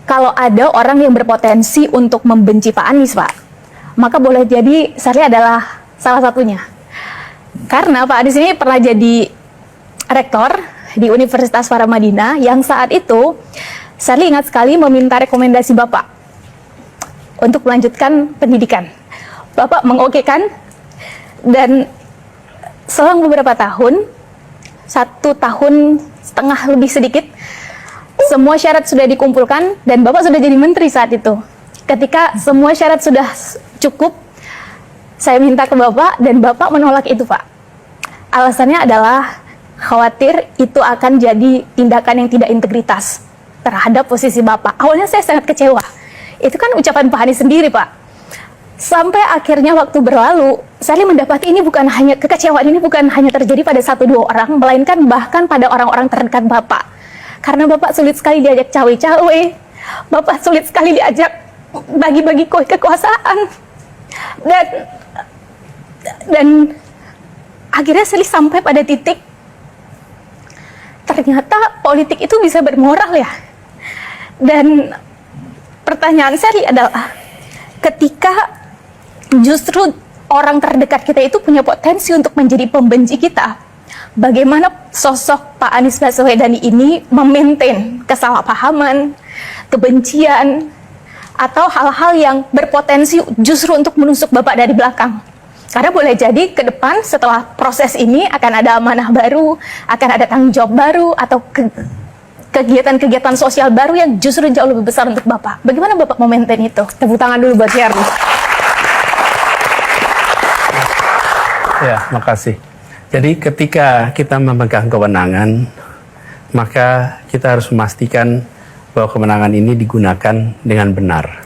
kalau ada orang yang berpotensi untuk membenci Pak Anies, Pak, maka boleh jadi Sarli adalah salah satunya. Karena Pak Anies ini pernah jadi rektor di Universitas Paramadina yang saat itu Sarli ingat sekali meminta rekomendasi Bapak untuk melanjutkan pendidikan. Bapak mengokekan, dan selang beberapa tahun, 1,5 tahun lebih sedikit, semua syarat sudah dikumpulkan dan Bapak sudah jadi menteri saat itu. Ketika semua syarat sudah cukup, saya minta ke Bapak dan Bapak menolak itu, Pak. Alasannya adalah khawatir itu akan jadi tindakan yang tidak integritas terhadap posisi Bapak. Awalnya saya sangat kecewa. Itu kan ucapan Pak Anies sendiri, Pak. Sampai akhirnya waktu berlalu, saya mendapati ini bukan hanya kekecewaan, ini bukan hanya terjadi pada 1-2 orang, melainkan bahkan pada orang-orang terdekat Bapak. Karena Bapak sulit sekali diajak cawe-cawe, Bapak sulit sekali diajak bagi-bagi kekuasaan. Dan akhirnya saya sampai pada titik, ternyata politik itu bisa bermoral ya. Dan pertanyaan saya adalah, ketika justru orang terdekat kita itu punya potensi untuk menjadi pembenci kita, bagaimana sosok Pak Anies Baswedan ini memaintain kesalahpahaman, kebencian, atau hal-hal yang berpotensi justru untuk menusuk Bapak dari belakang. Karena boleh jadi ke depan setelah proses ini akan ada amanah baru, akan ada tanggung jawab baru, atau kegiatan-kegiatan sosial baru yang justru jauh lebih besar untuk Bapak. Bagaimana Bapak memaintain itu? Tepuk tangan dulu buat Yardi. Ya, makasih. Jadi ketika kita memegang kewenangan, maka kita harus memastikan bahwa kewenangan ini digunakan dengan benar.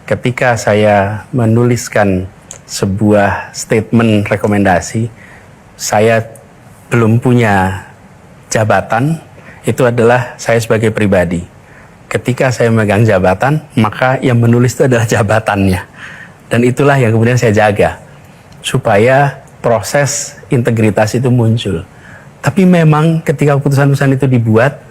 Ketika saya menuliskan sebuah statement rekomendasi, saya belum punya jabatan, itu adalah saya sebagai pribadi. Ketika saya memegang jabatan, maka yang menulis itu adalah jabatannya. Dan itulah yang kemudian saya jaga, supaya proses integritas itu muncul. Tapi memang ketika keputusan-keputusan itu dibuat,